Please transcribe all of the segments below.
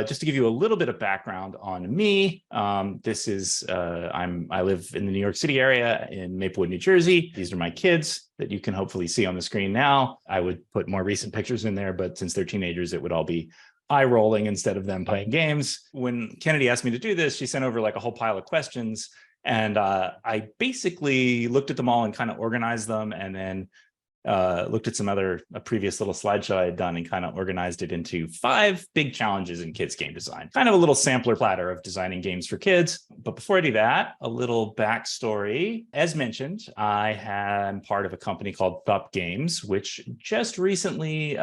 just to give you a little bit of background on me, this is, I live in the New York City area in Maplewood, New Jersey. These are my kids that you can hopefully see on the screen now. I would put more recent pictures in there, but since they're teenagers, it would all be eye rolling instead of them playing games. When Kennedy asked me to do this, she sent over like a whole pile of questions. And I basically looked at them all and kind of organized them, and then looked at a previous little slideshow I had done and kind of organized it into 5 big challenges in kids game design. Kind of a little sampler platter of designing games for kids. But before I do that, a little backstory. As mentioned, I am part of a company called Thup Games, which just recently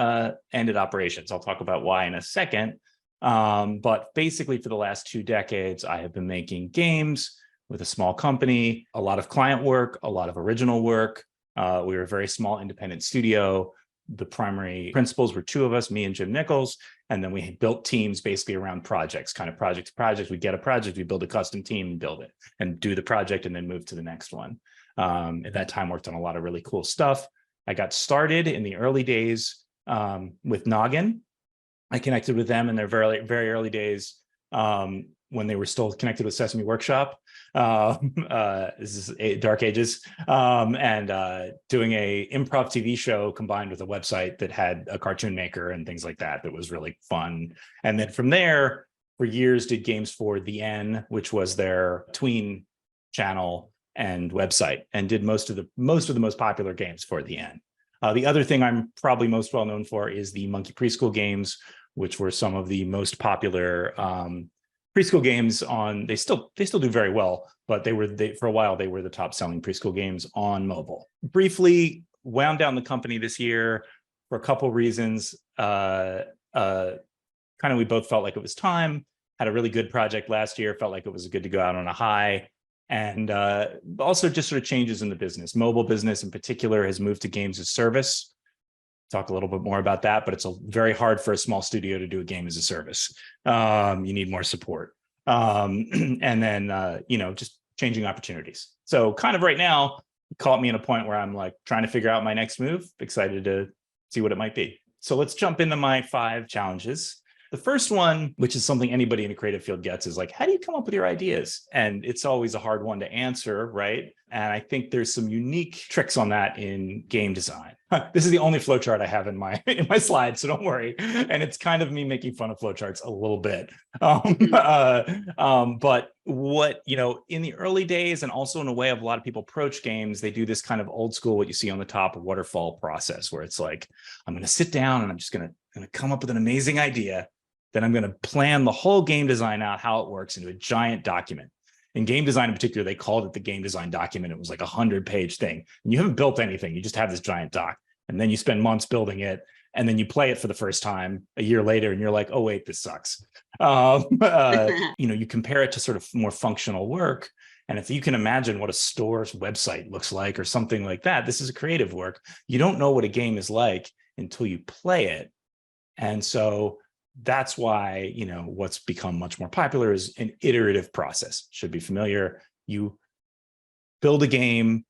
ended operations. I'll talk about why in a second. But basically for the last 2 decades, I have been making games with a small company, a lot of client work, a lot of original work. We were a very small independent studio. The primary principals were 2 of us, me and Jim Nichols. And then we built teams basically around projects, kind of project to project. We get a project, we build a custom team and build it and do the project and then move to the next one. At that time, worked on a lot of really cool stuff. I got started in the early days with Noggin. I connected with them in their very, very early days when they were still connected with Sesame Workshop. This is dark ages, and doing a improv TV show combined with a website that had a cartoon maker and things like that. That was really fun. And then from there, for years, did games for The N, which was their tween channel and website, and did most of the most popular games for The N. The other thing I'm probably most well known for is the Monkey Preschool games, which were some of the most popular preschool games on. They still do very well, but for a while they were the top selling preschool games on mobile. Briefly wound down the company this year for a couple reasons. Kind of we both felt like it was time. Had a really good project last year. Felt like it was good to go out on a high. And also just sort of changes in the business. Mobile business in particular has moved to games as service. Talk a little bit more about that, but it's very hard for a small studio to do a game as a service. You need more support. And then, just changing opportunities. So kind of right now, caught me in a point where I'm like trying to figure out my next move, excited to see what it might be. So let's jump into my 5 challenges. The first one, which is something anybody in the creative field gets, is like, how do you come up with your ideas? And it's always a hard one to answer, right? And I think there's some unique tricks on that in game design. This is the only flowchart I have in my slides, so don't worry. And it's kind of me making fun of flowcharts a little bit. But what, in the early days, and also in a way of a lot of people approach games, they do this kind of old school, what you see on the top, waterfall process, where it's like, I'm going to sit down and I'm just going to come up with an amazing idea. Then I'm going to plan the whole game design out, how it works, into a giant document. In game design in particular, they called it the game design document. It was like a 100-page thing. And you haven't built anything. You just have this giant doc. And then you spend months building it. And then you play it for the first time a year later, and you're like, oh, wait, this sucks. You compare it to sort of more functional work. And if you can imagine what a store's website looks like or something like that, this is a creative work. You don't know what a game is like until you play it. And so that's why, what's become much more popular is an iterative process. Should be familiar. You build a game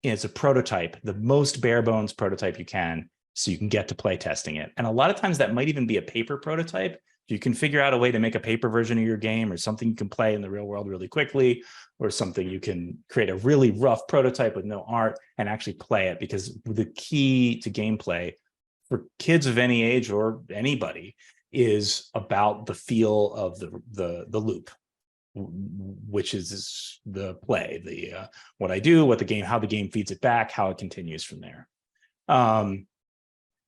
as a prototype, the most bare bones prototype you can, so you can get to play testing it. And a lot of times that might even be a paper prototype. If you can figure out a way to make a paper version of your game, or something you can play in the real world really quickly, or something you can create a really rough prototype with no art and actually play it. Because the key to gameplay for kids of any age or anybody is about the feel of the loop, which is the play, what I do, how the game feeds it back, how it continues from there.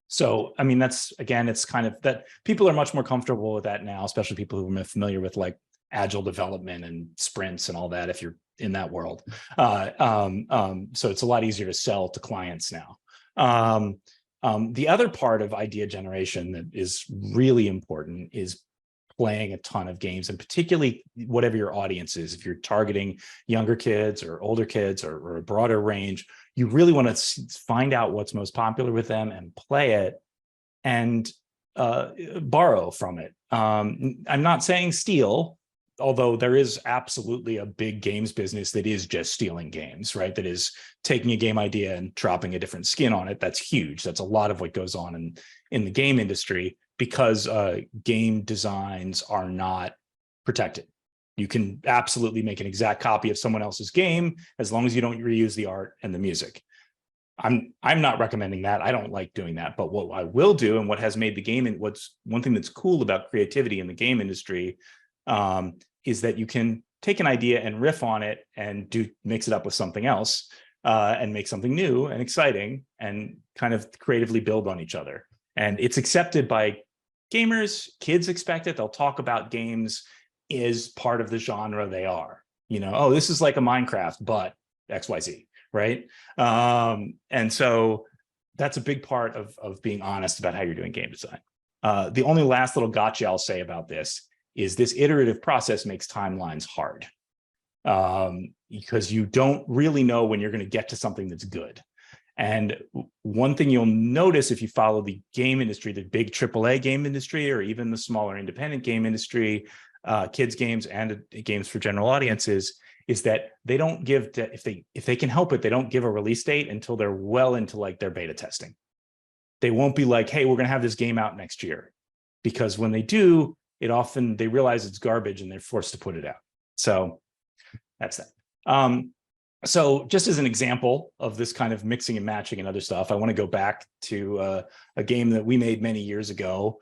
So, I mean, it's kind of that people are much more comfortable with that now, especially people who are familiar with like agile development and sprints and all that, if you're in that world. So it's a lot easier to sell to clients now. The other part of idea generation that is really important is playing a ton of games, and particularly whatever your audience is. If you're targeting younger kids or older kids or a broader range, you really want to find out what's most popular with them and play it and borrow from it. I'm not saying steal, although there is absolutely a big games business that is just stealing games, right? That is taking a game idea and dropping a different skin on it. That's huge. That's a lot of what goes on in the game industry. because game designs are not protected. You can absolutely make an exact copy of someone else's game as long as you don't reuse the art and the music. I'm not recommending that. I don't like doing that. But what I will do, and what has made the game, and what's one thing that's cool about creativity in the game industry, is that you can take an idea and riff on it and mix it up with something else, and make something new and exciting and kind of creatively build on each other. And it's accepted by gamers. Kids expect it. They'll talk about games as part of the genre they are. Oh, this is like a Minecraft, but XYZ. Right. And so that's a big part of being honest about how you're doing game design. The only last little gotcha I'll say about this is this iterative process makes timelines hard, because you don't really know when you're going to get to something that's good. And one thing you'll notice if you follow the game industry, the big AAA game industry, or even the smaller independent game industry, kids games and games for general audiences, is that they don't give, if they can help it, they don't give a release date until they're well into like their beta testing. They won't be like, hey, we're going to have this game out next year, because when they do, they realize it's garbage and they're forced to put it out. So that's that. So just as an example of this kind of mixing and matching and other stuff, I want to go back to a game that we made many years ago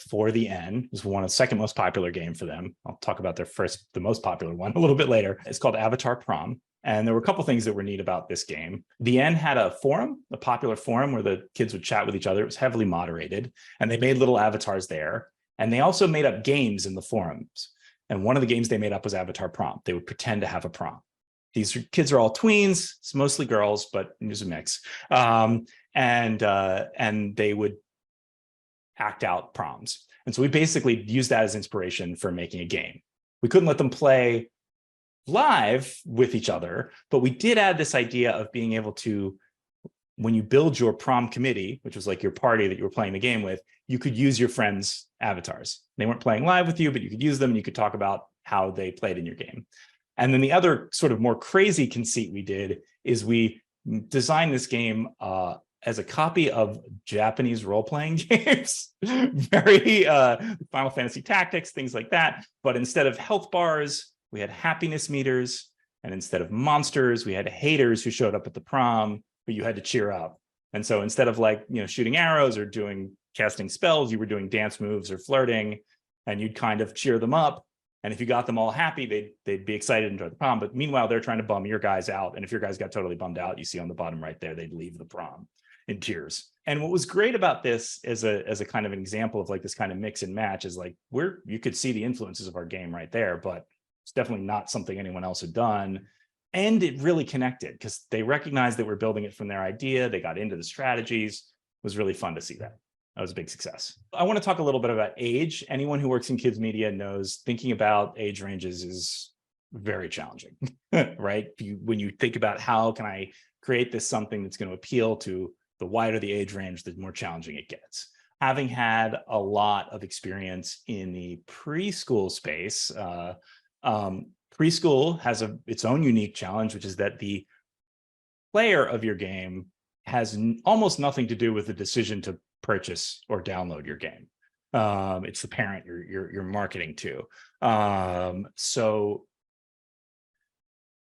for the N. It was the second most popular game for them. I'll talk about the most popular one a little bit later. It's called Avatar Prom. And there were a couple things that were neat about this game. The N had a forum, a popular forum where the kids would chat with each other. It was heavily moderated, and they made little avatars there. And they also made up games in the forums. And one of the games they made up was Avatar Prom. They would pretend to have a prom. These kids are all tweens. It's mostly girls, but there's a mix. And they would act out proms. And so we basically used that as inspiration for making a game. We couldn't let them play live with each other, but we did add this idea of being able to, when you build your prom committee, which was like your party that you were playing the game with, you could use your friends' avatars. They weren't playing live with you, but you could use them and you could talk about how they played in your game. And then the other sort of more crazy conceit we did is we designed this game as a copy of Japanese role-playing games, very Final Fantasy Tactics, things like that. But instead of health bars, we had happiness meters. And instead of monsters, we had haters who showed up at the prom, but you had to cheer up. And so instead of shooting arrows or casting spells, you were doing dance moves or flirting, and you'd kind of cheer them up. And if you got them all happy, they'd be excited and enjoy the prom. But meanwhile, they're trying to bum your guys out. And if your guys got totally bummed out, you see on the bottom right there, they'd leave the prom in tears. And what was great about this as a kind of an example of this kind of mix and match is you could see the influences of our game right there, but it's definitely not something anyone else had done. And it really connected because they recognized that we're building it from their idea. They got into the strategies. It was really fun to see that. That was a big success. I want to talk a little bit about age. Anyone who works in kids media knows thinking about age ranges is very challenging, right? When you think about how can I create this something that's going to appeal to the wider the age range, the more challenging it gets. Having had a lot of experience in the preschool space, preschool has its own unique challenge, which is that the player of your game has almost nothing to do with the decision to purchase or download your game. It's the parent you're marketing to. So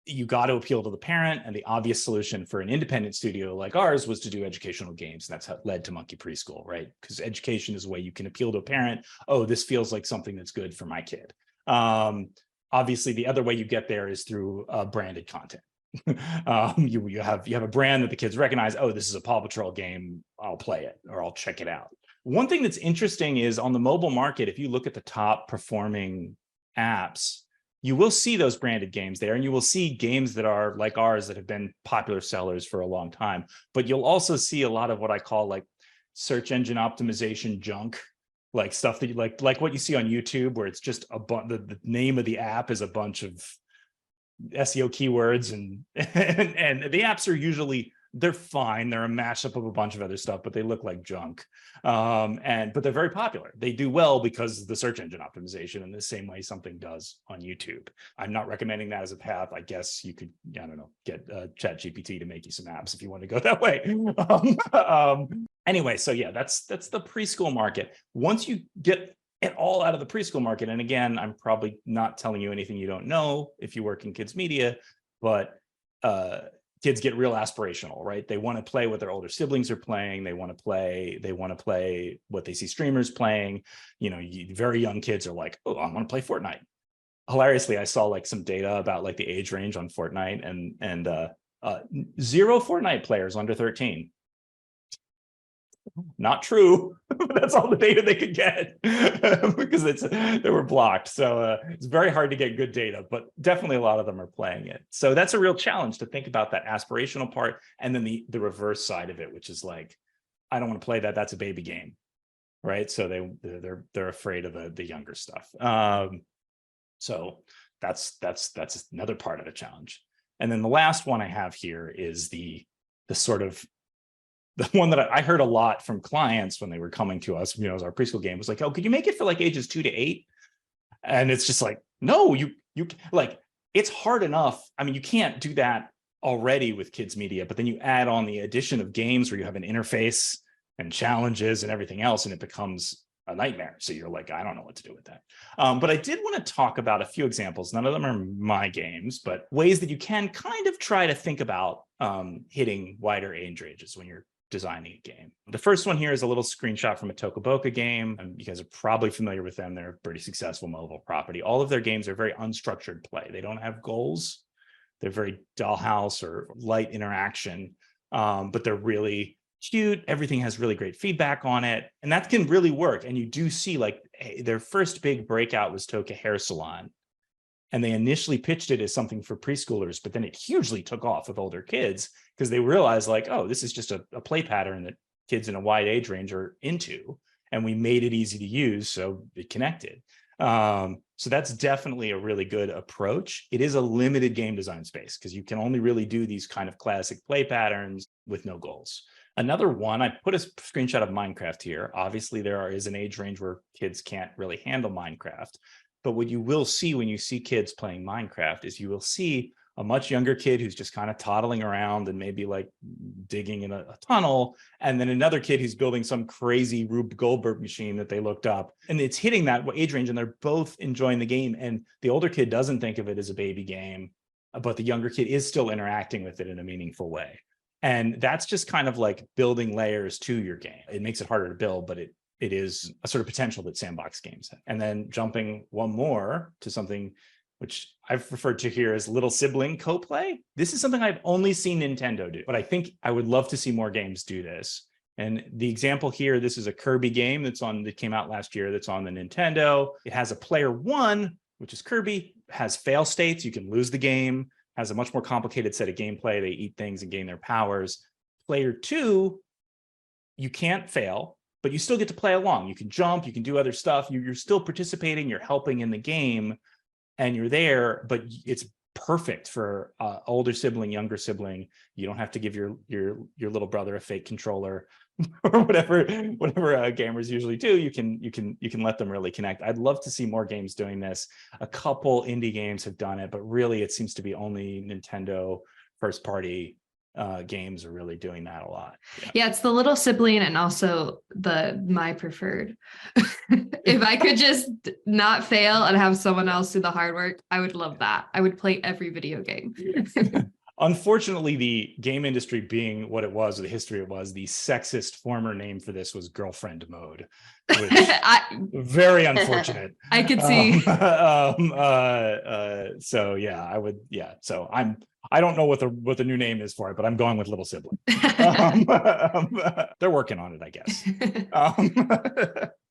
you got to appeal to the parent, and the obvious solution for an independent studio like ours was to do educational games. That's how it led to Monkey Preschool, right? Because education is a way you can appeal to a parent. Oh, this feels like something that's good for my kid. Obviously, the other way you get there is through branded content. You have a brand that the kids recognize. Oh, this is a Paw Patrol game. I'll play it or I'll check it out. One thing that's interesting is on the mobile market, if you look at the top performing apps, you will see those branded games there, and you will see games that are like ours that have been popular sellers for a long time. But you'll also see a lot of what I call search engine optimization junk, like stuff that you like what you see on YouTube, where it's just the name of the app is a bunch of SEO keywords, and the apps are usually, they're fine. They're a mashup of a bunch of other stuff, but they look like junk. But they're very popular. They do well because of the search engine optimization in the same way something does on YouTube. I'm not recommending that as a path. I guess you could, I don't know, get ChatGPT to make you some apps if you want to go that way. Anyway, so yeah, that's the preschool market. Once you get it all out of the preschool market, and again, I'm probably not telling you anything you don't know if you work in kids media, but kids get real aspirational, right? They want to play what their older siblings are playing. They want to play what they see streamers playing. Very young kids are like, oh, I want to play Fortnite. Hilariously, I saw like some data about like the age range on Fortnite, and 0 Fortnite players under 13. Not true. That's all the data they could get because they were blocked. So it's very hard to get good data, but definitely a lot of them are playing it. So that's a real challenge to think about that aspirational part, and then the reverse side of it, which is like, I don't want to play that. That's a baby game, right? So they're afraid of the younger stuff. So that's another part of the challenge. And then the last one I have here is the sort of the one that I heard a lot from clients when they were coming to us, as our preschool game was like, oh, could you make it for like ages 2 to 8? And it's just like, no, you like, it's hard enough. I mean, you can't do that already with kids media, but then you add on the addition of games where you have an interface and challenges and everything else, and it becomes a nightmare. So you're like, I don't know what to do with that. But I did want to talk about a few examples. None of them are my games, but ways that you can kind of try to think about hitting wider age ranges when you're designing a game. The first one here is a little screenshot from a Tokaboka game. You guys are probably familiar with them. They're a pretty successful mobile property. All of their games are very unstructured play. They don't have goals. They're very dollhouse or light interaction, but they're really cute. Everything has really great feedback on it. And that can really work. And you do see like their first big breakout was Toka Hair Salon. And they initially pitched it as something for preschoolers, but then it hugely took off with older kids because they realized like, oh, this is just a play pattern that kids in a wide age range are into. And we made it easy to use, so it connected. So that's definitely a really good approach. It is a limited game design space because you can only really do these kind of classic play patterns with no goals. Another one, I put a screenshot of Minecraft here. Obviously, there is an age range where kids can't really handle Minecraft. But what you will see when you see kids playing Minecraft is you will see a much younger kid who's just kind of toddling around and maybe like digging in a tunnel. And then another kid who's building some crazy Rube Goldberg machine that they looked up. And it's hitting that age range and they're both enjoying the game. And the older kid doesn't think of it as a baby game, but the younger kid is still interacting with it in a meaningful way. And that's just kind of like building layers to your game. It makes it harder to build, but it is a sort of potential that sandbox games have. And then jumping one more to something which I've referred to here as little sibling co-play. This is something I've only seen Nintendo do, but I think I would love to see more games do this. And the example here, this is a Kirby game that came out last year that's on the Nintendo. It has a player 1, which is Kirby, has fail states. You can lose the game, has a much more complicated set of gameplay. They eat things and gain their powers. Player 2, you can't fail, but you still get to play along. You can jump, you can do other stuff. You're still participating, you're helping in the game, and you're there, but it's perfect for older sibling, younger sibling. You don't have to give your little brother a fake controller or whatever gamers usually do. You can let them really connect. I'd love to see more games doing this. A couple indie games have done it, but really it seems to be only Nintendo first party games are really doing that a lot. Yeah, it's the little sibling and also my preferred. If I could just not fail and have someone else do the hard work, I would love that. I would play every video game. Unfortunately, the game industry being what it was, or the history it was, the sexist former name for this was girlfriend mode, which very unfortunate. I could see. So yeah, I would. Yeah, so I don't know what the new name is for it, but I'm going with little sibling. They're working on it, I guess.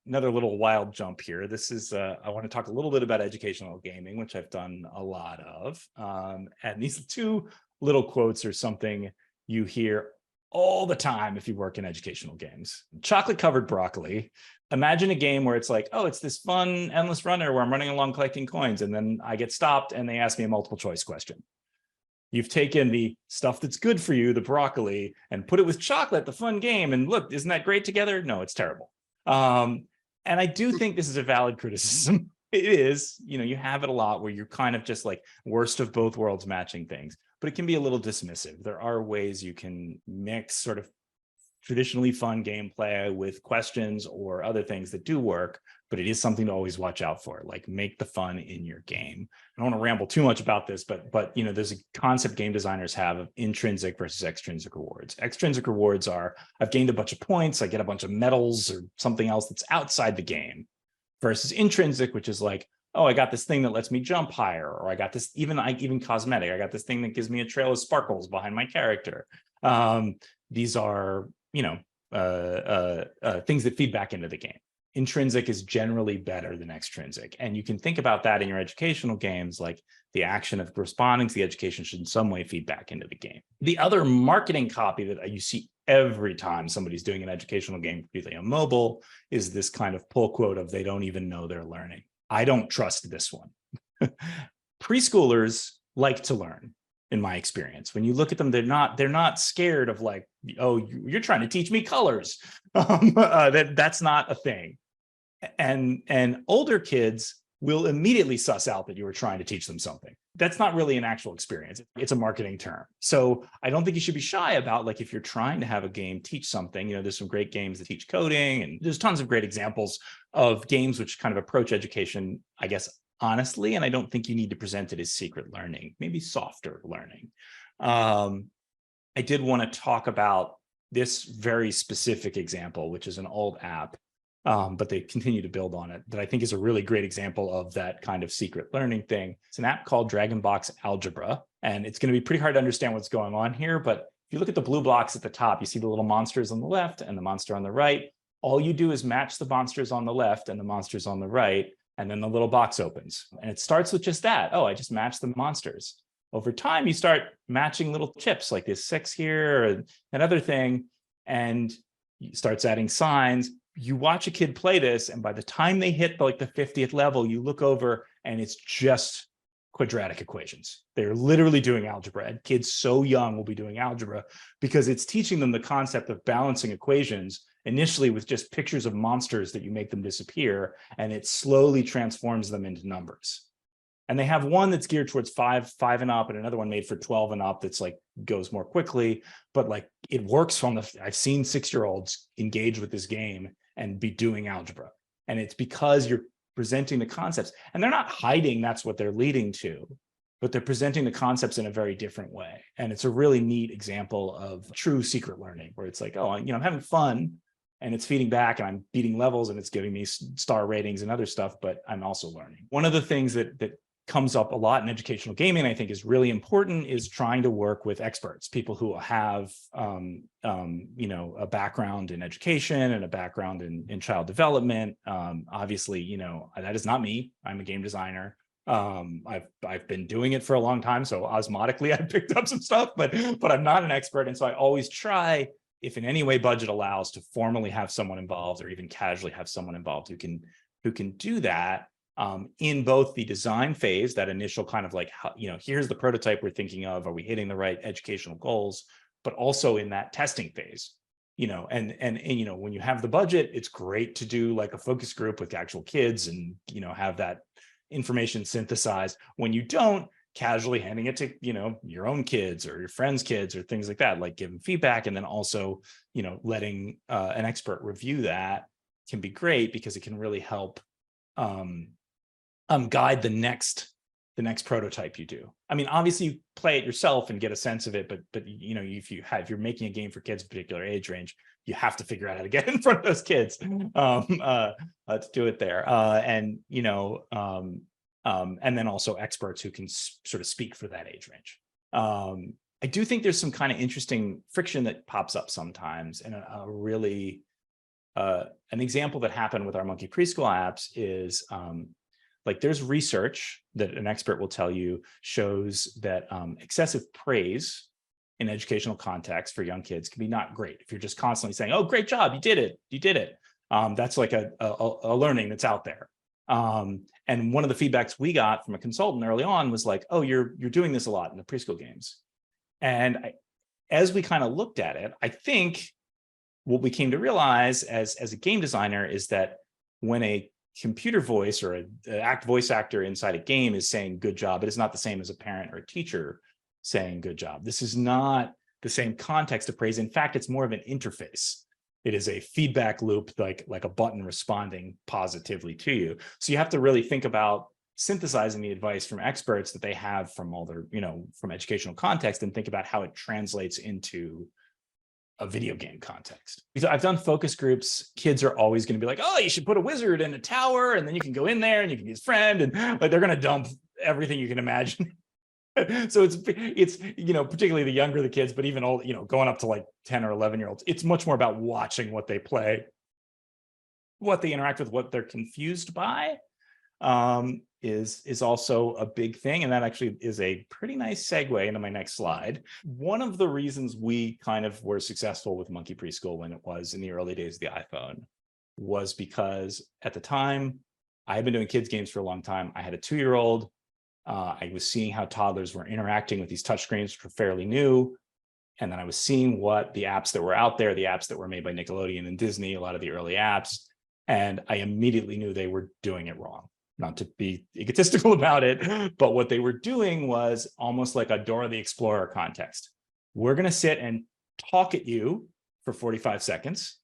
Another little wild jump here. This is, I want to talk a little bit about educational gaming, which I've done a lot of. And these two little quotes are something you hear all the time if you work in educational games. Chocolate covered broccoli. Imagine a game where it's like, oh, it's this fun endless runner where I'm running along collecting coins, and then I get stopped and they ask me a multiple choice question. You've taken the stuff that's good for you, the broccoli, and put it with chocolate, the fun game. And look, isn't that great together? No, it's terrible. And I do think this is a valid criticism. It is, you have it a lot where you're kind of just like worst of both worlds matching things, but it can be a little dismissive. There are ways you can mix sort of traditionally fun gameplay with questions or other things that do work, but it is something to always watch out for. Like, make the fun in your game. I don't want to ramble too much about this, but there's a concept game designers have of intrinsic versus extrinsic rewards. Extrinsic rewards are, I've gained a bunch of points, I get a bunch of medals or something else that's outside the game, versus intrinsic, which is like, oh, I got this thing that lets me jump higher, or I got this, even cosmetic, I got this thing that gives me a trail of sparkles behind my character. These are, things that feed back into the game. Intrinsic is generally better than extrinsic. And you can think about that in your educational games, like the action of responding to the education should in some way feed back into the game. The other marketing copy that you see every time somebody's doing an educational game, particularly on mobile, is this kind of pull quote of, they don't even know they're learning. I don't trust this one. Preschoolers like to learn, in my experience. When you look at them, they're not scared of like, oh, you're trying to teach me colors. That's not a thing. And older kids will immediately suss out that you were trying to teach them something. That's not really an actual experience. It's a marketing term. So I don't think you should be shy about, like, if you're trying to have a game teach something, there's some great games that teach coding, and there's tons of great examples of games which kind of approach education, I guess, honestly. And I don't think you need to present it as secret learning, maybe softer learning. I did want to talk about this very specific example, which is an old app, but they continue to build on it, that I think is a really great example of that kind of secret learning thing. It's an app called Dragonbox Algebra, and it's going to be pretty hard to understand what's going on here. But if you look at the blue blocks at the top, you see the little monsters on the left and the monster on the right. All you do is match the monsters on the left and the monsters on the right, and then the little box opens. And it starts with just that. Oh, I just matched the monsters. Over time, you start matching little chips like this 6 here and another thing, and it starts adding signs. You watch a kid play this, and by the time they hit like the 50th level, you look over and it's just quadratic equations. They're literally doing algebra, and kids so young will be doing algebra because it's teaching them the concept of balancing equations initially with just pictures of monsters that you make them disappear, and it slowly transforms them into numbers. And they have one that's geared towards 5 and up, and another one made for 12 and up that's like goes more quickly, but like it works from I've seen 6-year-olds engage with this game and be doing algebra. And it's because you're presenting the concepts, and they're not hiding that's what they're leading to, but they're presenting the concepts in a very different way. And it's a really neat example of true secret learning, where it's like, oh, I'm having fun and it's feeding back and I'm beating levels and it's giving me star ratings and other stuff, but I'm also learning. One of the things that comes up a lot in educational gaming, I think is really important, is trying to work with experts, people who have, a background in education and a background in child development. Obviously, that is not me. I'm a game designer. I've been doing it for a long time, so osmotically I picked up some stuff, but I'm not an expert. And so I always try, if in any way budget allows, to formally have someone involved, or even casually have someone involved who can do that. In both the design phase, that initial kind of like, here's the prototype we're thinking of, are we hitting the right educational goals, but also in that testing phase, and when you have the budget, it's great to do like a focus group with actual kids and, have that information synthesized. When you don't, casually handing it to, your own kids or your friends' kids or things like that, like giving feedback, and then also, letting an expert review that can be great, because it can really help guide the next prototype you do. I mean, obviously you play it yourself and get a sense of it, but if you're making a game for kids of a particular age range, you have to figure out how to get in front of those kids to do it there. And then also experts who can sort of speak for that age range. I do think there's some kind of interesting friction that pops up sometimes, and a really an example that happened with our Monkey Preschool apps is like there's research that an expert will tell you shows that excessive praise in educational context for young kids can be not great. If you're just constantly saying, oh, great job, you did it. That's like a learning that's out there. And one of the feedbacks we got from a consultant early on was like, oh, you're doing this a lot in the preschool games. And as we kind of looked at it, I think what we came to realize as a game designer is that when a computer voice or an voice actor inside a game is saying good job, it is not the same as a parent or a teacher saying good job. This is not the same context of praise. In fact, it's more of an interface. It is a feedback loop, like a button responding positively to you. So you have to really think about synthesizing the advice from experts that they have from all their, from educational context, and think about how it translates into a video game context. Because I've done focus groups. Kids are always going to be like, oh, you should put a wizard in a tower, and then you can go in there and you can be his friend. And like, they're going to dump everything you can imagine. So it's particularly the younger the kids, but even old, going up to like 10 or 11-year-olds, it's much more about watching what they play, what they interact with, what they're confused by, is also a big thing. And that actually is a pretty nice segue into my next slide. One of the reasons we kind of were successful with Monkey Preschool when it was in the early days of the iPhone was because at the time, I had been doing kids games for a long time. I had a 2-year-old. I was seeing how toddlers were interacting with these touchscreens, which were fairly new. And then I was seeing what the apps that were out there, the apps that were made by Nickelodeon and Disney, a lot of the early apps. And I immediately knew they were doing it wrong. Not to be egotistical about it, but what they were doing was almost like a Dora the Explorer context. We're going to sit and talk at you for 45 seconds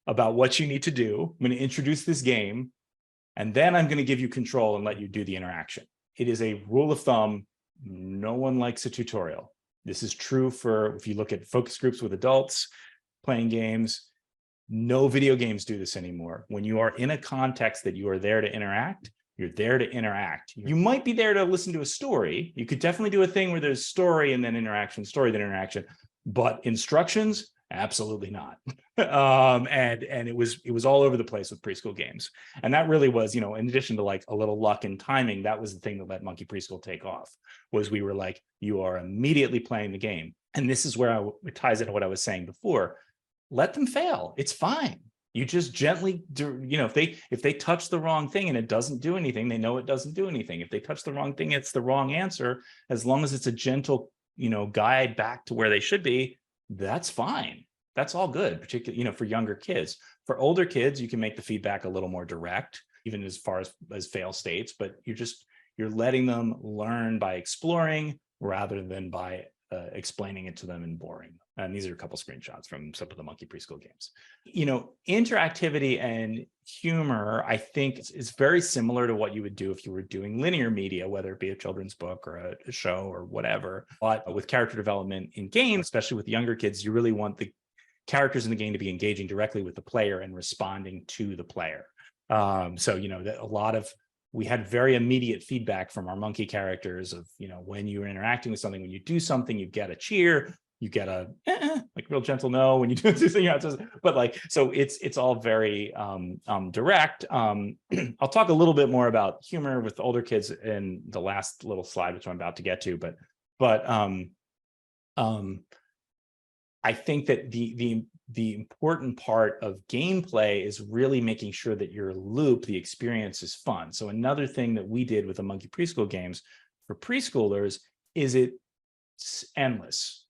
about what you need to do. I'm going to introduce this game, and then I'm going to give you control and let you do the interaction. It is a rule of thumb. No one likes a tutorial. This is true for, if you look at focus groups with adults playing games, no video games do this anymore. When you are in a context that you are there to interact, you're there to interact. You might be there to listen to a story. You could definitely do a thing where there's story and then interaction, story, then interaction, but instructions, absolutely not. And it was all over the place with preschool games. And that really was, in addition to like a little luck and timing, that was the thing that let Monkey Preschool take off, was we were like, you are immediately playing the game. And this is where it ties into what I was saying before. Let them fail. It's fine. You just gently do, if they touch the wrong thing and it doesn't do anything, they know it doesn't do anything. If they touch the wrong thing, it's the wrong answer. As long as it's a gentle, guide back to where they should be, that's fine. That's all good, particularly, for younger kids. For older kids, you can make the feedback a little more direct, even as far as fail states, but you're letting them learn by exploring rather than by explaining it to them and boring. And these are a couple screenshots from some of the Monkey Preschool games. Interactivity and humor, I think, is very similar to what you would do if you were doing linear media, whether it be a children's book or a show or whatever. But with character development in games, especially with younger kids, you really want the characters in the game to be engaging directly with the player and responding to the player. We had very immediate feedback from our monkey characters of, when you're interacting with something, when you do something, you get a cheer, you get a like real gentle no when you do something, but like, so it's all very direct. I'll talk a little bit more about humor with older kids in the last little slide, which I'm about to get to, but I think that the important part of gameplay is really making sure that your loop, the experience, is fun. So another thing that we did with the Monkey Preschool games for preschoolers is it's endless.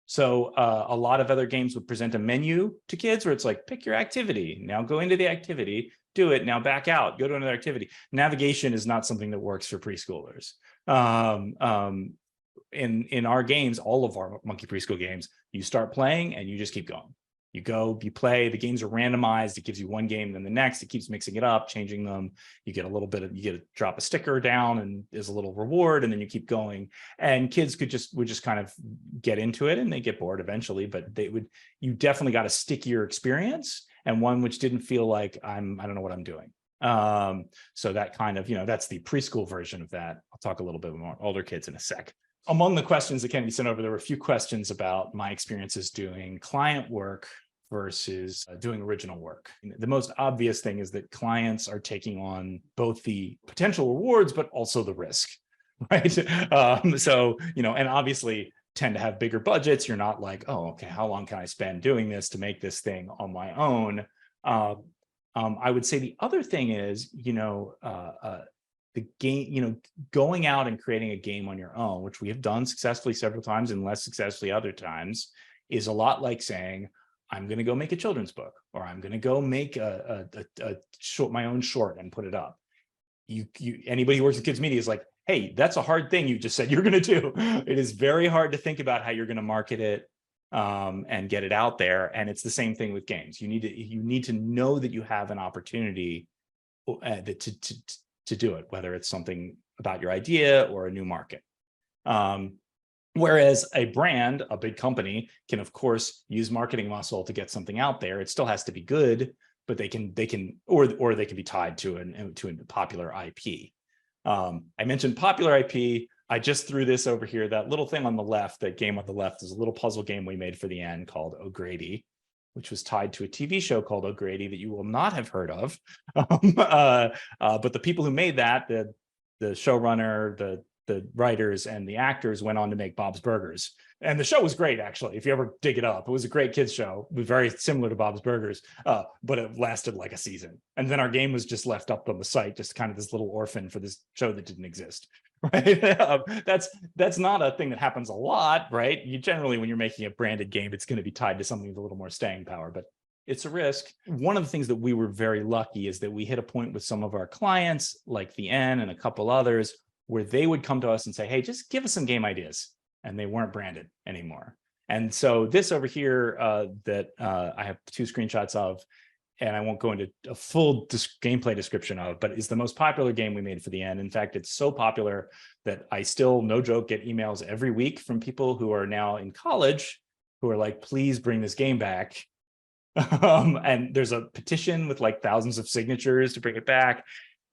So a lot of other games would present a menu to kids where it's like, pick your activity, now go into the activity, do it, now back out, go to another activity. Navigation is not something that works for preschoolers. In our games, all of our Monkey Preschool games, you start playing and you just keep going. You go, you play, the games are randomized. It gives you one game, then the next, it keeps mixing it up, changing them. You get you get to drop a sticker down and there's a little reward, and then you keep going. And kids would just kind of get into it, and they get bored eventually, but you definitely got a stickier experience, and one which didn't feel like I don't know what I'm doing. So that kind of, that's the preschool version of that. I'll talk a little bit more older kids in a sec. Among the questions that Kennedy sent over, there were a few questions about my experiences doing client work versus doing original work. The most obvious thing is that clients are taking on both the potential rewards, but also the risk, right? And obviously tend to have bigger budgets. You're not like, oh, okay, how long can I spend doing this to make this thing on my own? I would say the other thing is, the game, going out and creating a game on your own, which we have done successfully several times and less successfully other times, is a lot like saying, I'm going to go make a children's book, or I'm going to go make my own short and put it up. Anybody who works in kids media is like, hey, that's a hard thing you just said you're going to do. It is very hard to think about how you're going to market it. and get it out there. And it's the same thing with games. You need to know that you have an opportunity to do it, whether it's something about your idea or a new market. Whereas a brand, a big company, can of course use marketing muscle to get something out there. It still has to be good, but they can or they can be tied to a popular IP. I mentioned popular IP. I just threw this over here. That little thing on the left, that game on the left, is a little puzzle game we made for the end called O'Grady, which was tied to a TV show called O'Grady that you will not have heard of. But the people who made that, the showrunner, the writers, and the actors went on to make Bob's Burgers. And the show was great, actually. If you ever dig it up, it was a great kids show. It was very similar to Bob's Burgers, but it lasted like a season. And then our game was just left up on the site, just kind of this little orphan for this show that didn't exist. Right? That's not a thing that happens a lot, right? You generally, when you're making a branded game, it's going to be tied to something with a little more staying power, but it's a risk. One of the things that we were very lucky is that we hit a point with some of our clients, like the N and a couple others, where they would come to us and say, hey, just give us some game ideas. And they weren't branded anymore. And so this over here that I have 2 screenshots of, and I won't go into a full gameplay description of, but is the most popular game we made for the N. In fact, it's so popular that I still, no joke, get emails every week from people who are now in college who are like, please bring this game back. And there's a petition with like thousands of signatures to bring it back.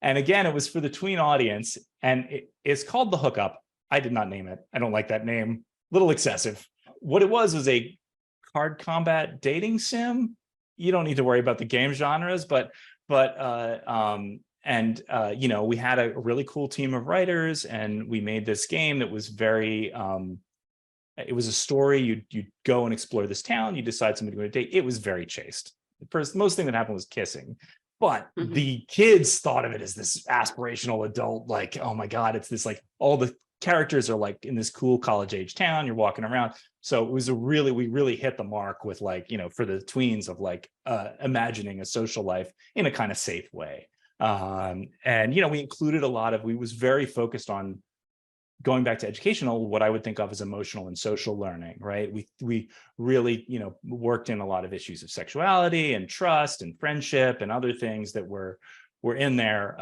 And again, it was for the tween audience, and it's called The Hookup. I did not name it. I don't like that name. A little excessive. What it was a card combat dating sim. You don't need to worry about the game genres, but you know, we had a really cool team of writers, and we made this game that was very it was a story. You'd go and explore this town, you decide somebody to date. It was very chaste. The most thing that happened was kissing. But the kids thought of it as this aspirational adult, like, oh my God, it's this, like, all the characters are like in this cool college age town, you're walking around. So it was we really hit the mark with, like, you know, for the tweens, of like imagining a social life in a kind of safe way. And, you know, we included we was very focused on going back to educational, what I would think of as emotional and social learning, right? We really, you know, worked in a lot of issues of sexuality and trust and friendship and other things that were in there.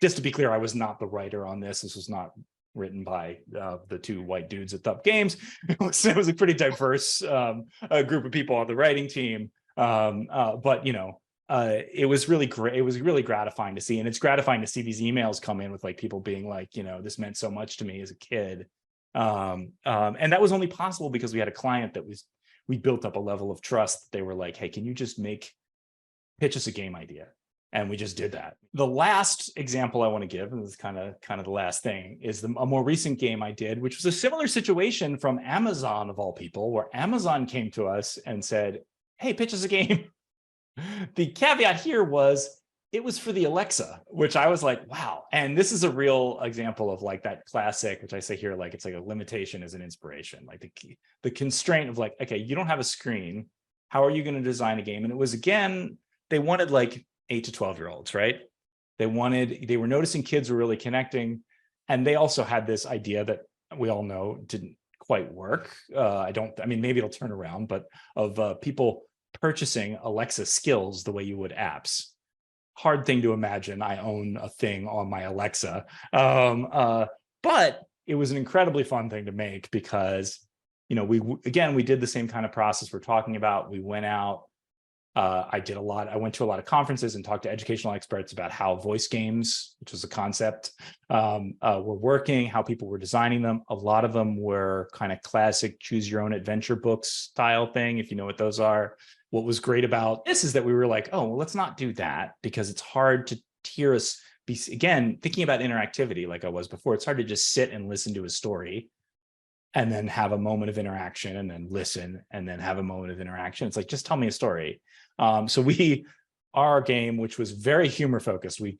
Just to be clear, I was not the writer on this. This was not written by the 2 white dudes at Thup Games. It was a pretty diverse group of people on the writing team. But, you know, it was really great. It was really gratifying to see. And it's gratifying to see these emails come in with, like, people being like, you know, this meant so much to me as a kid. And that was only possible because we had a client we built up a level of trust. They were like, hey, can you just pitch us a game idea? And we just did that. The last example I want to give, and this is kind of the last thing, is a more recent game I did, which was a similar situation from Amazon, of all people, where Amazon came to us and said, hey, pitch us a game. The caveat here was it was for the Alexa, which I was like, wow. And this is a real example of, like, that classic, which I say here, like, it's like a limitation is an inspiration. Like the constraint of, like, okay, you don't have a screen. How are you going to design a game? And it was, again, they wanted like 8 to 12-year-olds, right? They were noticing kids were really connecting. And they also had this idea that we all know didn't quite work. I mean, maybe it'll turn around, but of people purchasing Alexa skills the way you would apps. Hard thing to imagine. I own a thing on my Alexa. But it was an incredibly fun thing to make because, you know, we did the same kind of process we're talking about. We went out. I went to a lot of conferences and talked to educational experts about how voice games, which was a concept, were working, how people were designing them. A lot of them were kind of classic choose your own adventure books style thing, if you know what those are. What was great about this is that we were like, oh, well, let's not do that, because it's hard to hear us be, again, thinking about interactivity like I was before. It's hard to just sit and listen to a story and then have a moment of interaction and then listen and then have a moment of interaction. It's like, just tell me a story. So our game, which was very humor focused, we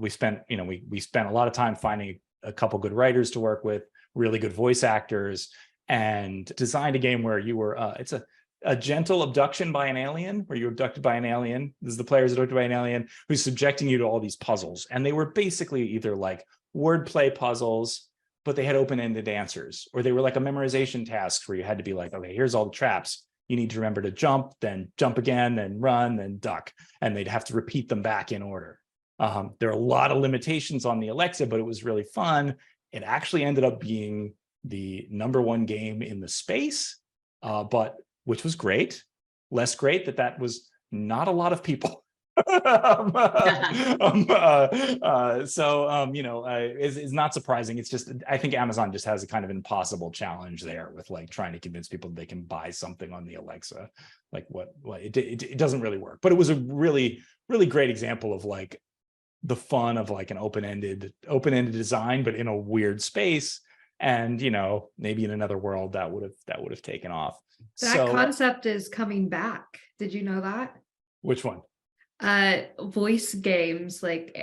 spent a lot of time finding a couple good writers to work with, really good voice actors, and designed a game where you were, it's a gentle abduction by an alien, where you're abducted by an alien. This is the players abducted by an alien who's subjecting you to all these puzzles. And they were basically either like wordplay puzzles, but they had open-ended answers, or they were like a memorization task where you had to be like, okay, here's all the traps. You need to remember to jump, then jump again, then run, then duck. And they'd have to repeat them back in order. There are a lot of limitations on the Alexa, but it was really fun. It actually ended up being the #1 game in the space, but which was great. Less great that was not a lot of people. It's not surprising. It's just, I think Amazon just has a kind of impossible challenge there with like trying to convince people they can buy something on the Alexa. Like it doesn't really work. But it was a really, really great example of like the fun of like an open-ended design, but in a weird space. And maybe in another world that would have taken off. That concept is coming back. Did you know that? Which one? Voice games, like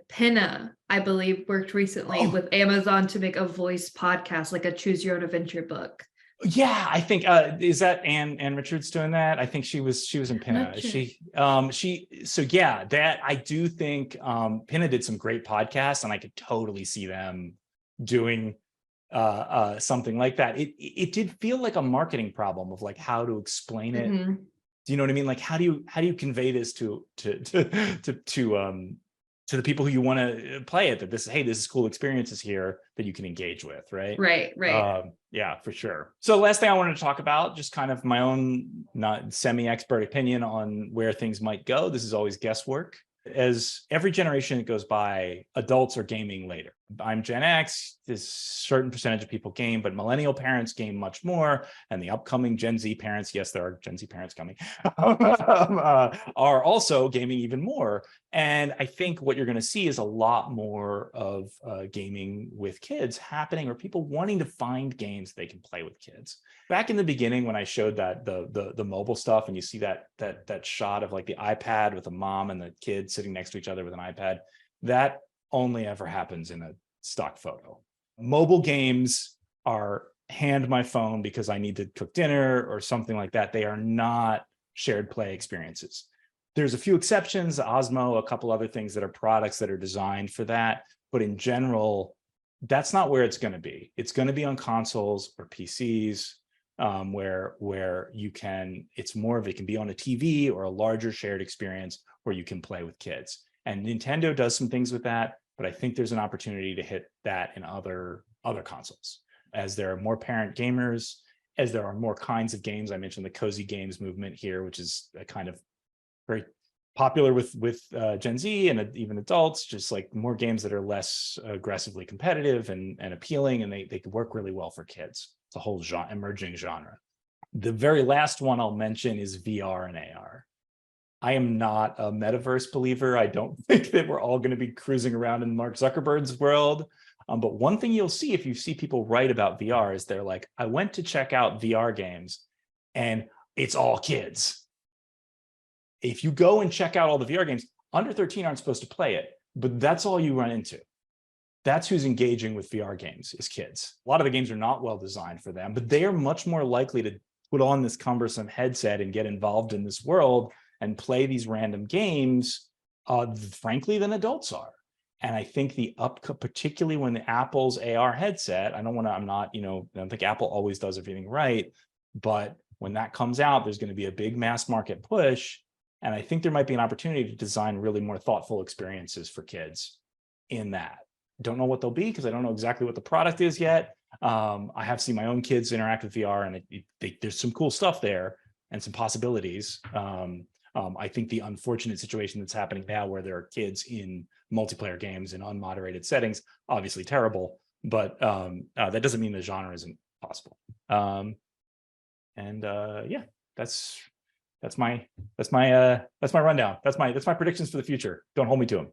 Pinna, I believe, worked recently with Amazon to make a voice podcast, like a choose your own adventure book. Yeah, I think is that Ann Richards doing that? I think she was in Pinna. Sure. That I do think Pinna did some great podcasts, and I could totally see them doing something like that. It did feel like a marketing problem of like how to explain it. Mm-hmm. Do you know what I mean? Like, how do you convey this to the people who you want to play it, that this is cool experiences here that you can engage with, right? Right. Yeah, for sure. So the last thing I wanted to talk about, just kind of my own not semi-expert opinion on where things might go. This is always guesswork. As every generation that goes by, adults are gaming later. I'm Gen X, this certain percentage of people game, but millennial parents game much more. And the upcoming Gen Z parents, yes, there are Gen Z parents coming, are also gaming even more. And I think what you're going to see is a lot more of gaming with kids happening, or people wanting to find games they can play with kids. Back in the beginning, when I showed that the mobile stuff, and you see that shot of like the iPad with a mom and the kid sitting next to each other with an iPad, that only ever happens in a stock photo. Mobile games are hand my phone because I need to cook dinner or something like that. They are not shared play experiences. There's a few exceptions, Osmo, a couple other things that are products that are designed for that. But in general, that's not where it's going to be. It's going to be on consoles or PCs, where you can, it's more of, it can be on a TV or a larger shared experience where you can play with kids. And Nintendo does some things with that, but I think there's an opportunity to hit that in other consoles. As there are more parent gamers, as there are more kinds of games. I mentioned the cozy games movement here, which is a kind of very popular with Gen Z and even adults, just like more games that are less aggressively competitive and appealing, and they could work really well for kids. It's a whole emerging genre. The very last one I'll mention is VR and AR. I am not a metaverse believer. I don't think that we're all going to be cruising around in Mark Zuckerberg's world. But one thing you'll see if you see people write about VR is they're like, I went to check out VR games and it's all kids. If you go and check out all the VR games, under 13 aren't supposed to play it, but that's all you run into. That's who's engaging with VR games, is kids. A lot of the games are not well designed for them, but they are much more likely to put on this cumbersome headset and get involved in this world and play these random games, frankly, than adults are. And I think particularly when the Apple's AR headset, I don't think Apple always does everything right, but when that comes out, there's going to be a big mass market push. And I think there might be an opportunity to design really more thoughtful experiences for kids in that. Don't know what they'll be because I don't know exactly what the product is yet. I have seen my own kids interact with VR, and there's some cool stuff there and some possibilities. I think the unfortunate situation that's happening now, where there are kids in multiplayer games in unmoderated settings, obviously terrible, but that doesn't mean the genre isn't possible. That's my rundown. That's my predictions for the future. Don't hold me to them.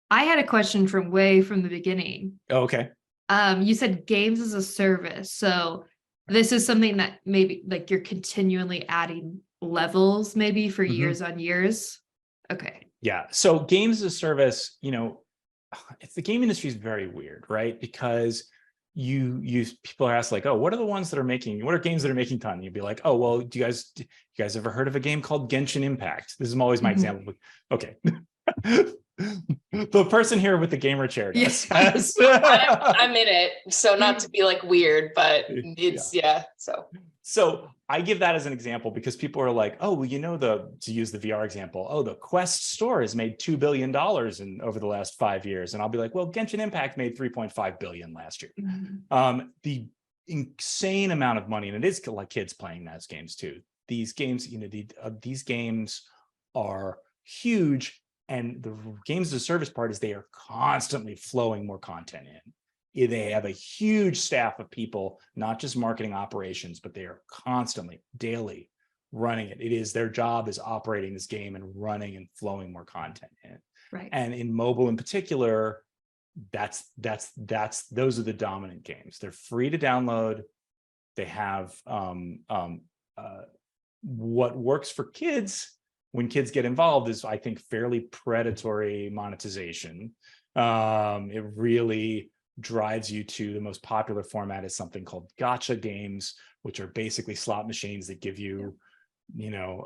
I had a question from the beginning. Oh, okay. You said games as a service. So this is something that maybe like you're continually adding levels maybe for years on years. Okay. Yeah. So games as a service, the game industry is very weird, right? Because people are asked like, oh, what are games that are making ton? You'd be like, oh, well, do you guys ever heard of a game called Genshin Impact? This is always my example. Okay. The person here with the gamer chair does. Yes. I'm in it, so not to be like weird, but it's So I give that as an example because people are like, oh, well, you know, to use the VR example, oh, the Quest store has made $2 billion over the last 5 years. And I'll be like, well, Genshin Impact made 3.5 billion last year. The insane amount of money, and it is like kids playing those games too. These games, you know, these games are huge. And the games as a service part is they are constantly flowing more content in. They have a huge staff of people, not just marketing operations, but they are constantly, daily running it. It is their job is operating this game and running and flowing more content in. Right. And in mobile in particular, those are the dominant games. They're free to download. They have what works for kids when kids get involved is, I think, fairly predatory monetization. It really drives you to the most popular format is something called gacha games, which are basically slot machines that give you, you know,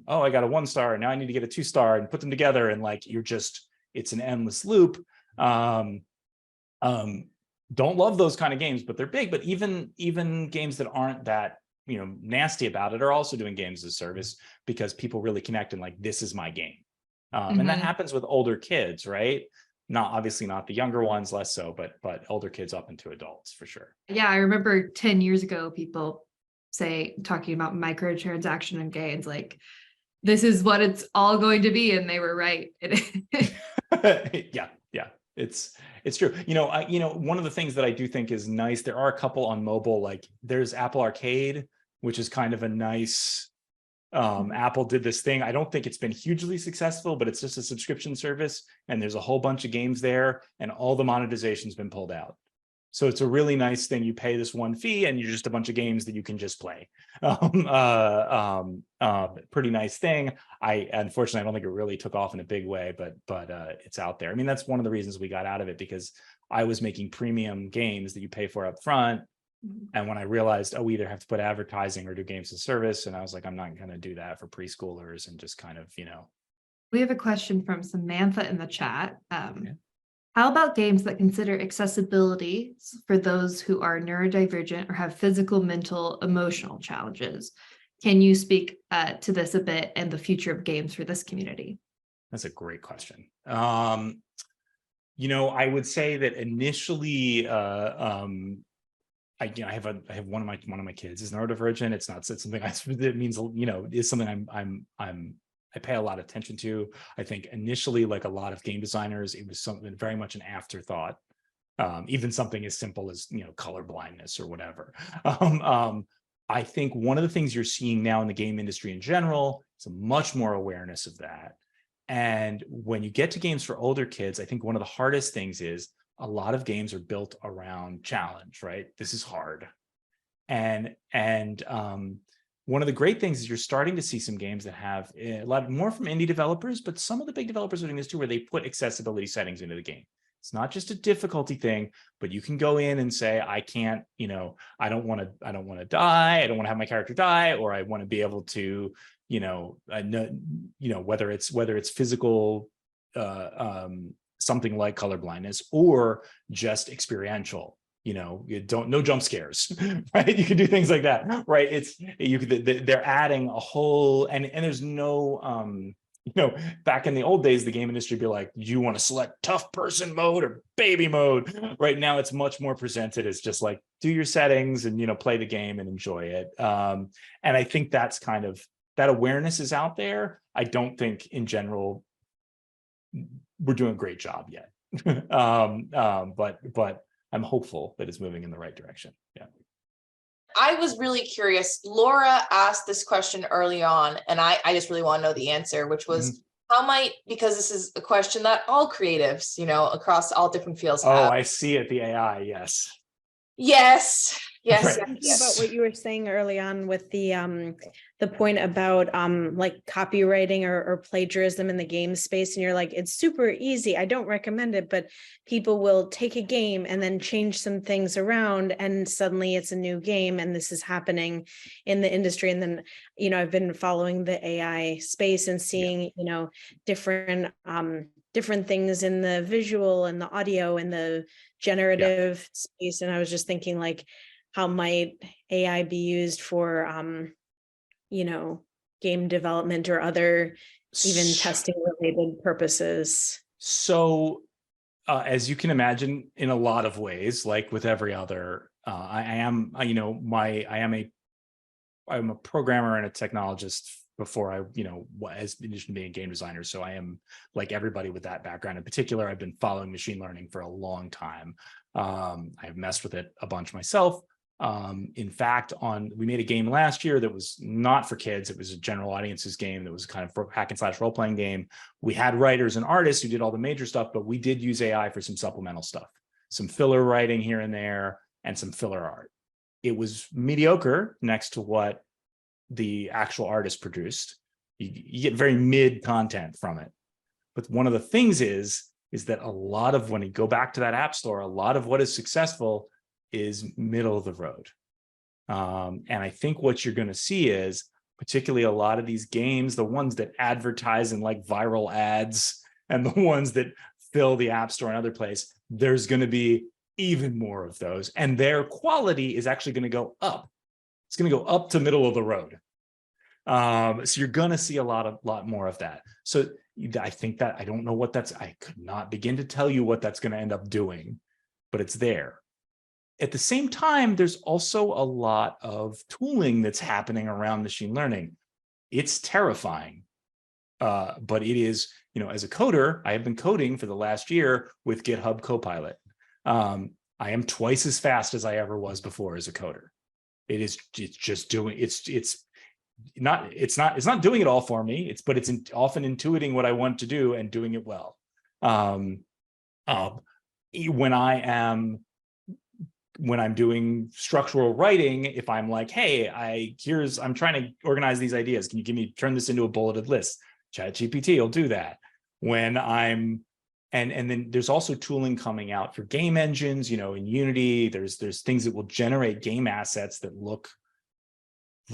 oh, I got a 1 star, now I need to get a 2 star and put them together. And like, it's an endless loop. Don't love those kind of games, but they're big. But even games that aren't that, you know, nasty about it are also doing games as a service because people really connect and like, this is my game. And that happens with older kids, right? Obviously not the younger ones, less so, but older kids up into adults for sure. Yeah, I remember 10 years ago, people talking about microtransaction in games, like, this is what it's all going to be, and they were right. Yeah, it's true. You know, one of the things that I do think is nice, there are a couple on mobile, like there's Apple Arcade, which is kind of a nice, Apple did this thing. I don't think it's been hugely successful, but it's just a subscription service and there's a whole bunch of games there and all the monetization's been pulled out. So it's a really nice thing. You pay this one fee and you're just a bunch of games that you can just play. Pretty nice thing. Unfortunately, I don't think it really took off in a big way, but it's out there. I mean, that's one of the reasons we got out of it, because I was making premium games that you pay for up front. And when I realized, we either have to put advertising or do games as a service, and I was like, I'm not going to do that for preschoolers, and just kind of, you know. We have a question from Samantha in the chat. How about games that consider accessibility for those who are neurodivergent or have physical, mental, emotional challenges? Can you speak to this a bit and the future of games for this community? That's a great question. You know, I would say that initially, I have one of my kids is neurodivergent. It's something it means, you know, is something I pay a lot of attention to. I think initially, like a lot of game designers, it was something very much an afterthought. Even something as simple as, you know, color blindness or whatever. I think one of the things you're seeing now in the game industry in general is a much more awareness of that. And when you get to games for older kids, I think one of the hardest things is a lot of games are built around challenge, right? This is hard. And one of the great things is you're starting to see some games that have a lot more from indie developers, but some of the big developers are doing this too, where they put accessibility settings into the game. It's not just a difficulty thing, but you can go in and say, I can't, you know, I don't want to die. I don't want to have my character die, or I want to be able to, you know, whether it's physical, something like color blindness, or just experiential. You know, no jump scares, right? You can do things like that, right? They're adding a whole, and there's no, you know, back in the old days, the game industry would be like, do you want to select tough person mode or baby mode? Right now, it's much more presented as just like, do your settings and, you know, play the game and enjoy it. And I think that's kind of, that awareness is out there. I don't think in general, we're doing a great job yet. But I'm hopeful that it's moving in the right direction. Yeah. I was really curious. Laura asked this question early on, and I just really want to know the answer, which was because this is a question that all creatives, you know, across all different fields have. I see it. The AI. Yes. Yes. Yes, Right. Thinking about what you were saying early on with the point about like copywriting or plagiarism in the game space, and you're like, it's super easy, I don't recommend it, but people will take a game and then change some things around and suddenly it's a new game. And this is happening in the industry. And then, I've been following the AI space and seeing, different things in the visual and the audio and the generative space. And I was just thinking, like, how might AI be used for, game development or other even testing related purposes? So, as you can imagine, in a lot of ways, like with every other, I'm a programmer and a technologist before I, as in addition to being a game designer. So I am like everybody with that background. In particular, I've been following machine learning for a long time. I've messed with it a bunch myself. In fact, we made a game last year that was not for kids. It was a general audiences game that was kind of hack and slash role-playing game. We had writers and artists who did all the major stuff, but we did use AI for some supplemental stuff, some filler writing here and there, and some filler art. It was mediocre next to what the actual artist produced. You get very mid content from it. But one of the things is that a lot of, when you go back to that app store, a lot of what is successful is middle of the road. And I think what you're going to see is, particularly a lot of these games, the ones that advertise in like viral ads and the ones that fill the app store and other place, there's going to be even more of those. And their quality is actually going to go up. It's going to go up to middle of the road. So you're going to see a lot more of that. So I think that, I don't know what I could not begin to tell you what that's going to end up doing, but it's there. At the same time, there's also a lot of tooling that's happening around machine learning. It's terrifying, but it is, as a coder, I have been coding for the last year with GitHub Copilot. I am twice as fast as I ever was before as a coder. It's not doing it all for me. But it's often intuiting what I want to do and doing it well. When I'm doing structural writing, if I'm like, hey, I'm trying to organize these ideas. Can you turn this into a bulleted list? ChatGPT will do that. And then there's also tooling coming out for game engines, in Unity, there's things that will generate game assets that look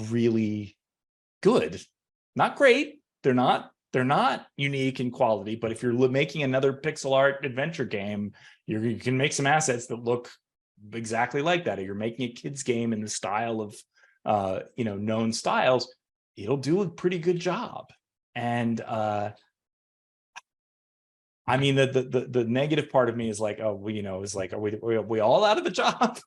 really good. Not great. They're not unique in quality, but if you're making another pixel art adventure game, you can make some assets that look exactly like that. Or you're making a kids game in the style of known styles, it'll do a pretty good job. And I mean, the negative part of me is like, are we all out of a job?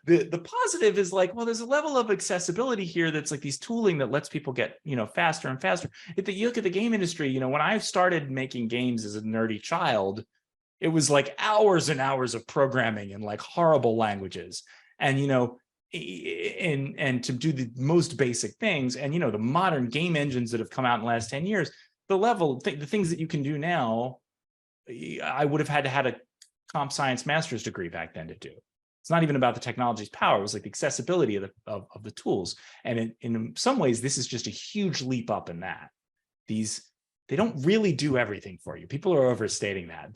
The positive is like, well, there's a level of accessibility here that's like these tooling that lets people get, faster and faster. If you look at the game industry, when I started making games as a nerdy child, it was like hours and hours of programming in like horrible languages. And, and to do the most basic things. And, the modern game engines that have come out in the last 10 years, the things that you can do now, I would have had to have a comp science master's degree back then to do. It's not even about the technology's power. It was like the accessibility of the tools. And in some ways, this is just a huge leap up in that. They don't really do everything for you. People are overstating that.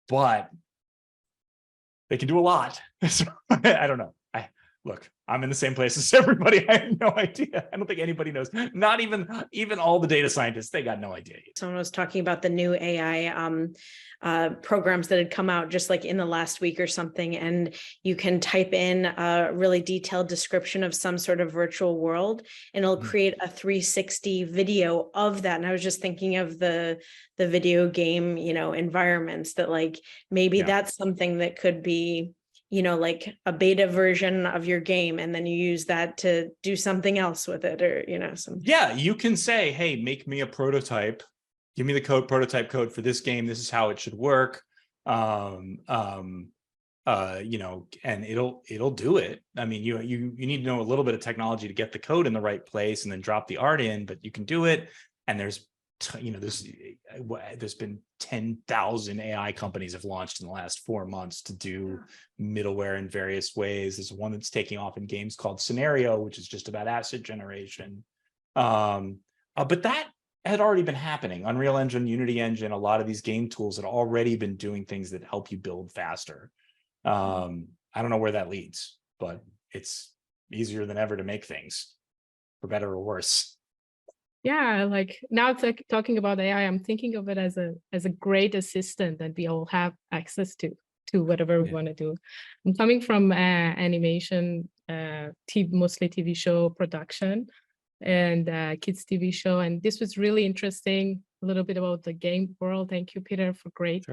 But they can do a lot. So, I don't know. Look, I'm in the same place as everybody. I have no idea. I don't think anybody knows. Not even all the data scientists, they got no idea. Someone was talking about the new AI programs that had come out just like in the last week or something, and you can type in a really detailed description of some sort of virtual world, and it'll create a 360 video of that. And I was just thinking of the video game, environments that like maybe that's something that could be, like a beta version of your game, and then you use that to do something else with it, or, you can say, hey, make me a prototype. Give me the prototype code for this game. This is how it should work. And it'll do it. I mean, you need to know a little bit of technology to get the code in the right place and then drop the art in, but you can do it. And there's there's been 10,000 AI companies have launched in the last 4 months to do middleware in various ways. There's one that's taking off in games called Scenario, which is just about asset generation. But that had already been happening. Unreal Engine, Unity Engine, a lot of these game tools had already been doing things that help you build faster. I don't know where that leads, but it's easier than ever to make things, for better or worse. Yeah, like now it's like talking about AI, I'm thinking of it as a great assistant that we all have access to whatever we want to do. I'm coming from animation, mostly TV show production and kids TV show, and this was really interesting. A little bit about the game world. Thank you, Peter, for great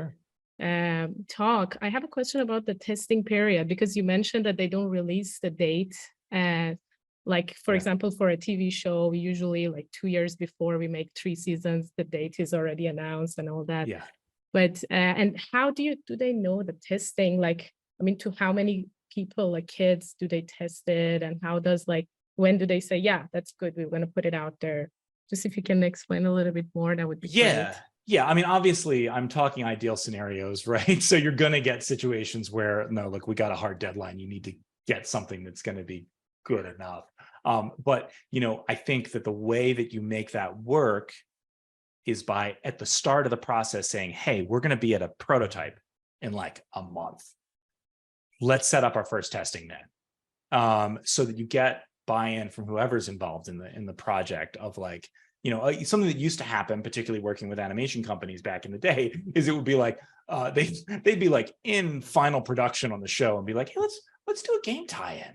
talk. I have a question about the testing period, because you mentioned that they don't release the date. Like, for example, for a TV show, we usually like 2 years before we make 3 seasons, the date is already announced and all that. Yeah. But, and how do they know the testing? Like, I mean, to how many people, like kids, do they test it? And how does, like, when do they say, yeah, that's good, we're going to put it out there? Just if you can explain a little bit more, that would be great. Yeah, I mean, obviously, I'm talking ideal scenarios, right? So you're going to get situations where, no, look, we got a hard deadline. You need to get something that's going to be good enough. But, I think that the way that you make that work is by, at the start of the process, saying, hey, we're going to be at a prototype in like a month. Let's set up our first testing then. So that you get buy-in from whoever's involved in the project of like, something that used to happen, particularly working with animation companies back in the day, is it would be like, they'd be like in final production on the show and be like, hey, let's do a game tie-in.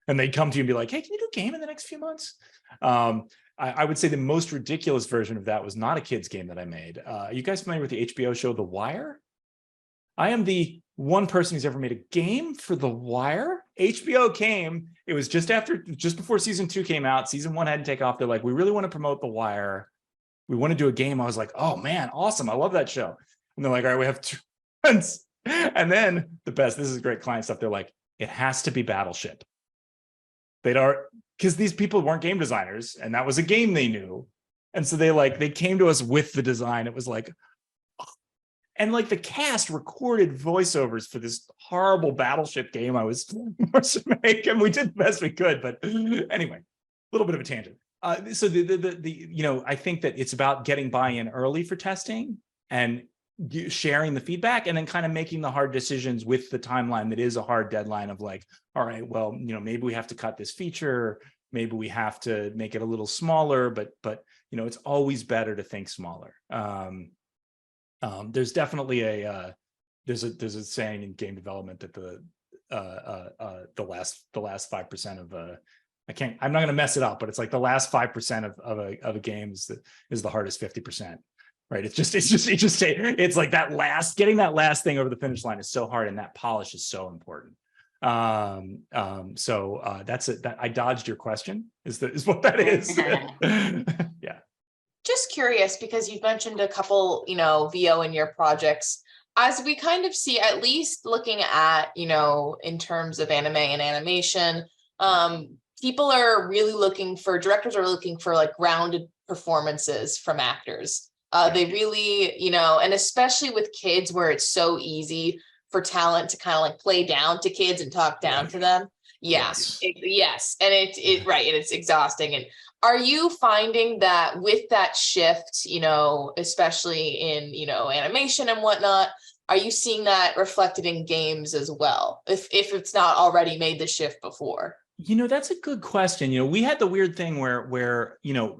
And they'd come to you and be like, hey, can you do a game in the next few months? I would say the most ridiculous version of that was not a kid's game that I made. Are you guys familiar with the HBO show The Wire? I am the one person who's ever made a game for The Wire. HBO came, it was just before season 2 came out. Season 1 hadn't taken off. They're like, we really want to promote The Wire. We want to do a game. I was like, oh man, awesome. I love that show. And they're like, all right, we have 2 months. And then the best, this is great client stuff. They're like, it has to be Battleship. Because these people weren't game designers and that was a game they knew. And so they came to us with the design. It was like, and like the cast recorded voiceovers for this horrible Battleship game I was forced to make, and we did the best we could. But anyway, a little bit of a tangent. So I think that it's about getting buy-in early for testing and sharing the feedback, and then kind of making the hard decisions with the timeline that is a hard deadline of like, all right, well, maybe we have to cut this feature, maybe we have to make it a little smaller, but it's always better to think smaller. There's definitely there's a saying in game development that the last 5% of I'm not going to mess it up, but it's like the last 5% of a game is the hardest 50%. Right. It's like getting that last thing over the finish line is so hard, and that polish is so important. So that's it. That I dodged your question is what that is. Yeah. Just curious, because you've mentioned a couple, VO in your projects, as we kind of see, at least looking at, in terms of anime and animation, people are really directors are looking for like grounded performances from actors. They really, and especially with kids where it's so easy for talent to kind of like play down to kids and talk down to them. Yes. Yes. And it's exhausting. And are you finding that with that shift, especially in, animation and whatnot, are you seeing that reflected in games as well? If it's not already made the shift before? That's a good question. We had the weird thing where,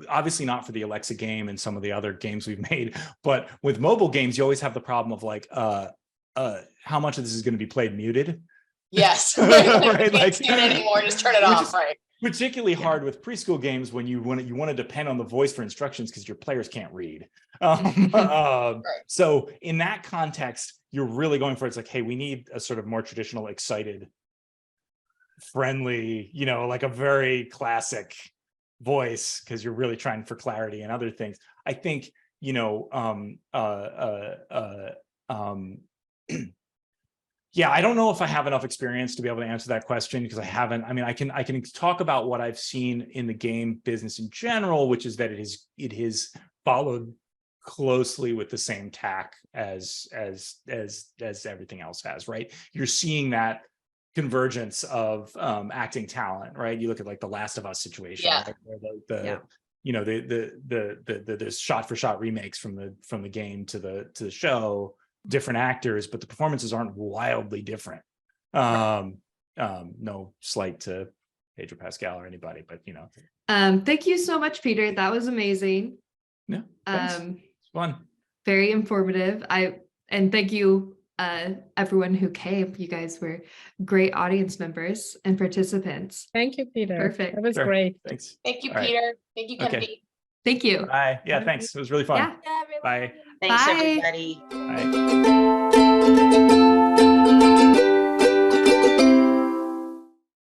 obviously not for the Alexa game and some of the other games we've made, but with mobile games, you always have the problem of like, how much of this is going to be played muted? Yes. Right? Can't see it anymore. Just turn it off. Right. Particularly hard with preschool games when you want to depend on the voice for instructions because your players can't read. Right. So in that context, you're really going for it's like, hey, we need a sort of more traditional, excited, friendly, like a very classic voice because you're really trying for clarity and other things. I think, yeah, I don't know if I have enough experience to be able to answer that question because I haven't. I mean, I can talk about what I've seen in the game business in general, which is that it has followed closely with the same tack as everything else has, right? You're seeing that convergence of acting talent, right? You look at like the Last of Us situation, Yeah. right? Where the Yeah. you know, the shot for shot remakes from the game to the show, different actors, but the performances aren't wildly different. No slight to Pedro Pascal or anybody, but you know. Thank you so much, Peter. That was amazing. Yeah, thanks. It's fun. Very informative. And thank you, everyone who came. You guys were great audience members and participants. Thank you, Peter. Perfect. That was Sure. great. Thanks. Thank you, All right. Peter. Thank you, Okay. Kennedy. Thank you. Bye. Yeah, Bye. thanks. It was really fun. Yeah. Bye. Thanks, Bye. everybody. Bye.